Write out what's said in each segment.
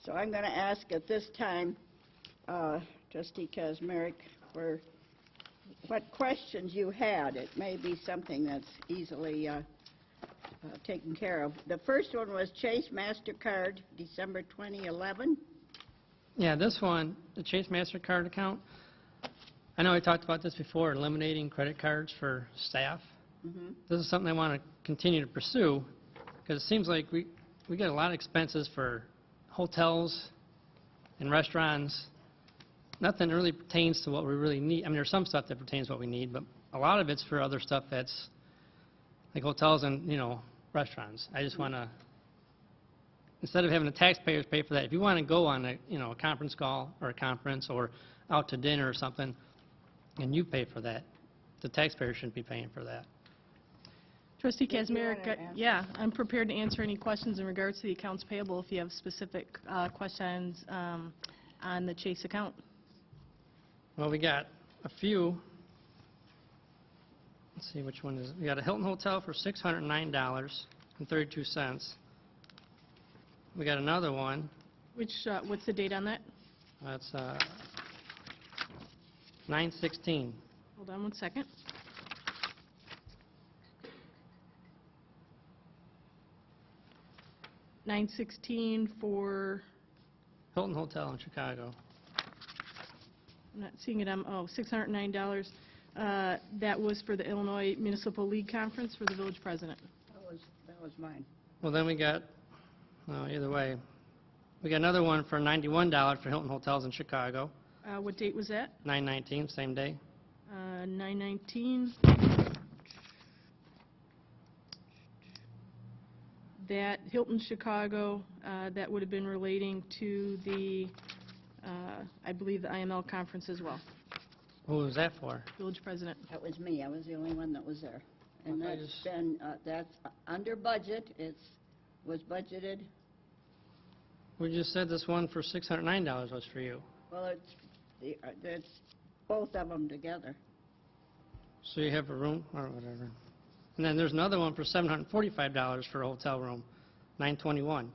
So I'm going to ask at this time, Trustee Kazmarek, for what questions you had. It may be something that's easily taken care of. The first one was Chase MasterCard, December 2011. Yeah, this one, the Chase MasterCard account, I know I talked about this before, eliminating credit cards for staff. Mm-hmm. This is something I want to continue to pursue because it seems like we get a lot of expenses for hotels and restaurants. Nothing really pertains to what we really need. I mean, there's some stuff that pertains to what we need, but a lot of it's for other stuff that's like hotels and, restaurants. I just want to, instead of having the taxpayers pay for that, if you want to go on a conference call or a conference or out to dinner or something, and you pay for that, the taxpayer shouldn't be paying for that. Trustee Did you wanna Kazmarek, answer? yeah, I'm prepared to answer any questions in regards to the accounts payable if you have specific questions on the Chase account. Well, we got a few. Let's see which one is it. We got a Hilton Hotel for $609.32. We got another one. What's the date on that? That's 9/16. Hold on one second. $916 for, Hilton Hotel in Chicago. I'm not seeing it on, $609. That was for the Illinois Municipal League Conference for the village president. That was mine. Well, then we got, either way, we got another one for $91 for Hilton Hotels in Chicago. What date was that? 9/19, same day. 9/19. That Hilton Chicago, that would have been relating to the, I believe, the IML conference as well. Who was that for? Village president. That was me. I was the only one that was there. And Okay, that's been, that's under budget. Was budgeted. We just said this one for $609 was for you. Well, it's both of them together. So you have a room or whatever. And then there's another one for $745 for a hotel room, 9/21.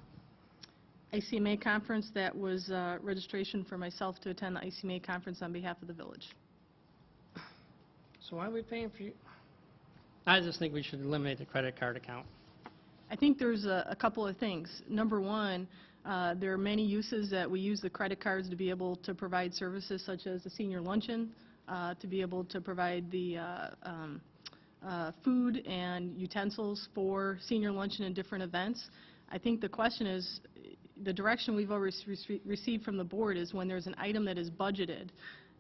ICMA conference, that was registration for myself to attend the ICMA conference on behalf of the village. So why are we paying for you? I just think we should eliminate the credit card account. I think there's a couple of things. Number one, there are many uses that we use the credit cards to be able to provide services such as the senior luncheon, to be able to provide the food and utensils for senior luncheon and different events. I think the question is, the direction we've always received from the board is when there's an item that is budgeted,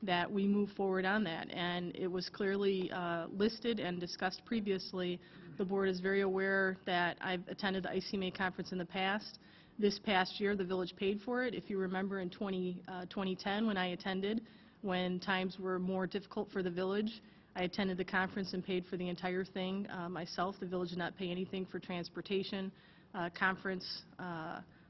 that we move forward on that. And it was clearly listed and discussed previously. The board is very aware that I've attended the ICMA conference in the past. This past year, the village paid for it. If you remember in 2010 when I attended, when times were more difficult for the village, I attended the conference and paid for the entire thing myself. The village did not pay anything for transportation, conference,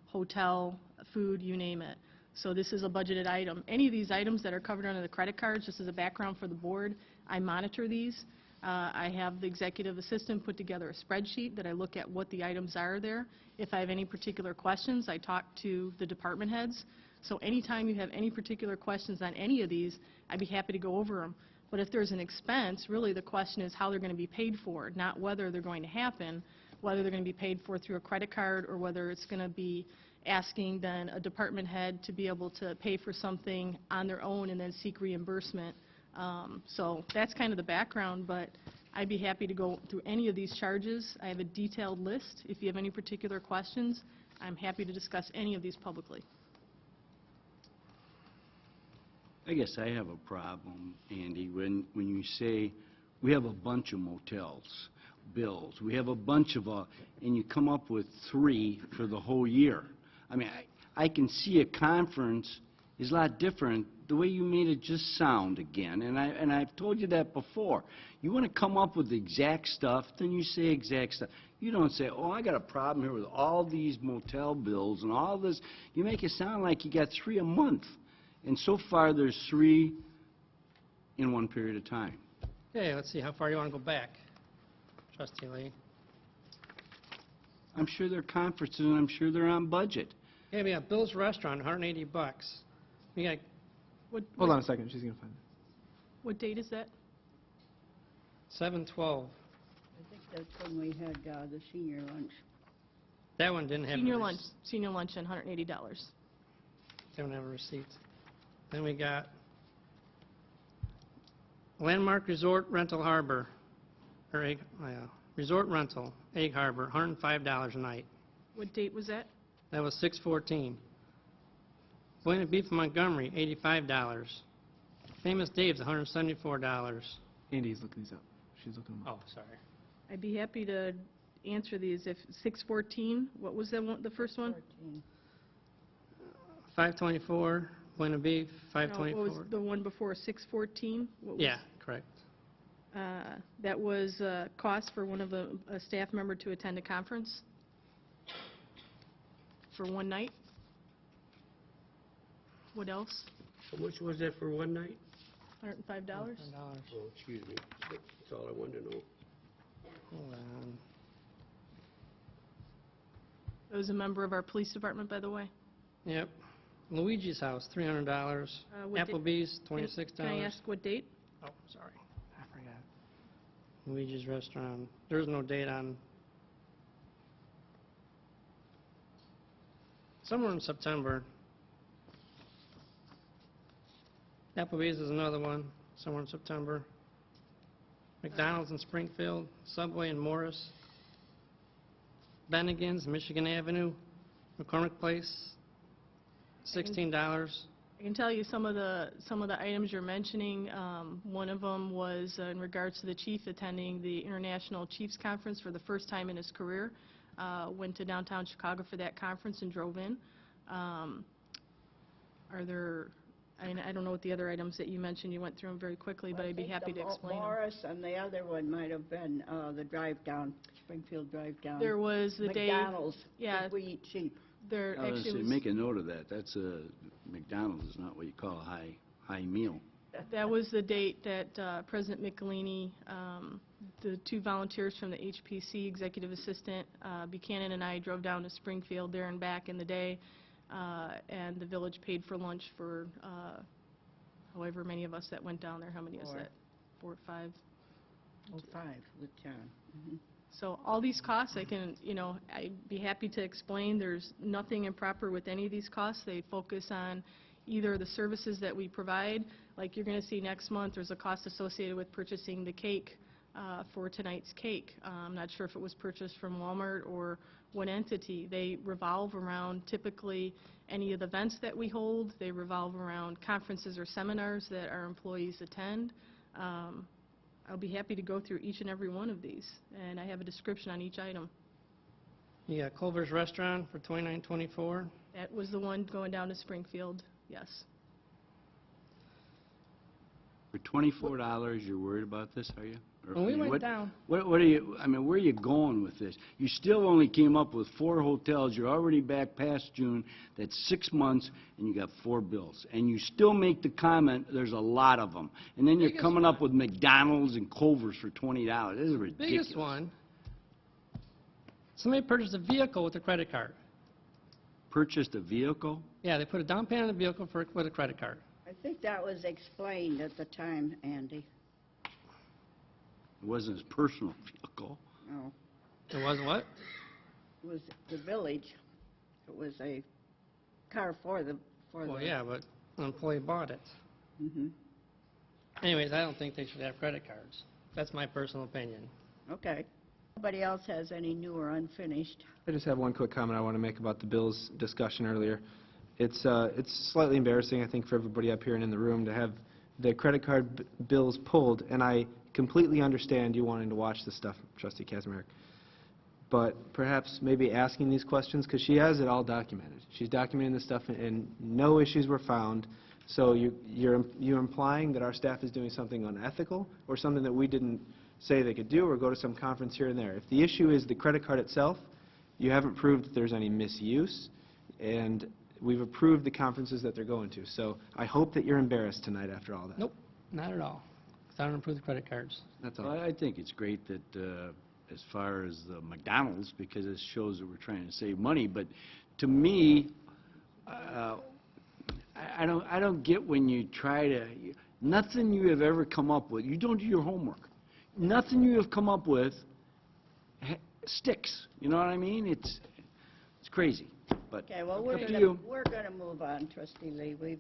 hotel, food, you name it. So this is a budgeted item. Any of these items that are covered under the credit cards, just as a background for the board, I monitor these. I have the executive assistant put together a spreadsheet that I look at what the items are there. If I have any particular questions, I talk to the department heads. So anytime you have any particular questions on any of these, I'd be happy to go over them. But if there's an expense, really the question is how they're going to be paid for, not whether they're going to happen, whether they're going to be paid for through a credit card or whether it's going to be asking then a department head to be able to pay for something on their own and then seek reimbursement. So that's kind of the background, but I'd be happy to go through any of these charges. I have a detailed list. If you have any particular questions, I'm happy to discuss any of these publicly. I guess I have a problem, Andy, when you say we have a bunch of motels, bills, we have a bunch of, and you come up with 3 for the whole year. I mean, I can see a conference is a lot different. The way you made it just sound again, and I've told you that before. You want to come up with the exact stuff, then you say exact stuff. You don't say, oh, I got a problem here with all these motel bills and all this. You make it sound like you got 3 a month. And so far, there's 3 in one period of time. Okay, let's see, how far do you want to go back? Trustee Lee? I'm sure they're conferences, and I'm sure they're on budget. Yeah, we got Bill's Restaurant, $180. We got Hold on a second, she's gonna find it. What date is that? 7/12. I think that's when we had the senior lunch. That one didn't have. Senior luncheon, $180. Don't have a receipt. Then we got Landmark Resort Rental Harbor, or Resort Rental, Egg Harbor, $105 a night. What date was that? That was 6/14. Buena Beef Montgomery, $85. Famous Dave's, $174. Andy's looking these up. She's looking them up. Oh, sorry. I'd be happy to answer these. If 6/14, what was the first one? 14. 524, Buena Beef, No, what 524. was the one before, 6/14? What was- Yeah, correct. That was cost for one of a staff member to attend a conference for one night. What else? How much was that for one night? $105? $100. Oh, excuse me. That's all I wanted to know. Hold on. It was a member of our police department, by the way. Yep. Luigi's House, $300. What date- Applebee's, $26. Can I ask what date? Oh, sorry, I forgot. Luigi's Restaurant, there's no date on. Somewhere in September. Applebee's is another one, somewhere in September. McDonald's in Springfield, Subway in Morris. Bennigan's, Michigan Avenue, McCormick Place, $16. I can tell you some of the items you're mentioning. One of them was in regards to the chief attending the International Chiefs Conference for the first time in his career. Went to downtown Chicago for that conference and drove in. Are there, I don't know what the other items that you mentioned, you went through them very quickly, but I'd be happy to explain them. Morris, and the other one might have been the drive down, Springfield drive down. There was the day, McDonald's, yeah. Did we eat cheap? there I was actually gonna say, was... make a note of that. That's McDonald's is not what you call a high meal. That was the date that President Michelini, the two volunteers from the HPC, Executive Assistant Buchanan and I drove down to Springfield there and back in the day, and the village paid for lunch for however many of us that went down there. How many is Four. that? 4 or 5? 5 with John. Mhm. So all these costs, I can, I'd be happy to explain. There's nothing improper with any of these costs. They focus on either the services that we provide, like you're going to see next month, there's a cost associated with purchasing the cake for tonight's cake. I'm not sure if it was purchased from Walmart or what entity. They revolve around typically any of the events that we hold. They revolve around conferences or seminars that our employees attend. I'll be happy to go through each and every one of these, and I have a description on each item. You got Culver's Restaurant for $29.24. That was the one going down to Springfield, yes. For $24, you're worried about this, are you? Or, When we I mean, went what- down, What are you, I mean, where are you going with this? You still only came up with 4 hotels, you're already back past June, that's 6 months, and you got 4 bills. And you still make the comment, there's a lot of them. And then you're Biggest coming up one. with McDonald's and Culver's for $20. This is ridiculous. biggest one, somebody purchased a vehicle with a credit card. Purchased a vehicle? Yeah, they put a down payment on the vehicle with a credit card. I think that was explained at the time, Andy. It wasn't his personal vehicle. No, It was what? it was the village. It was a car for the... Well, yeah, but an employee bought it. Mhm. Anyways, I don't think they should have credit cards. That's my personal opinion. Okay. Nobody else has any new or unfinished? I just have one quick comment I want to make about the bills discussion earlier. It's slightly embarrassing, I think, for everybody up here and in the room to have the credit card bills pulled, and I completely understand you wanting to watch this stuff, Trustee Kazmarek. But perhaps maybe asking these questions, because she has it all documented. She's documenting this stuff, and no issues were found. So you're implying that our staff is doing something unethical or something that we didn't say they could do or go to some conference here and there. If the issue is the credit card itself, you haven't proved that there's any misuse, and we've approved the conferences that they're going to. So I hope that you're embarrassed tonight after all that. Nope, not at all. 'Cause I don't approve the credit cards. That's all. Well, I think it's great that, as far as the McDonald's, because it shows that we're trying to save money, but to me, I don't get when you try to, nothing you have ever come up with, you don't do your homework. Nothing you have come up with sticks, you know what I mean? It's crazy, but Okay, well, up we're to gonna, you. we're gonna move on, trustee Lee.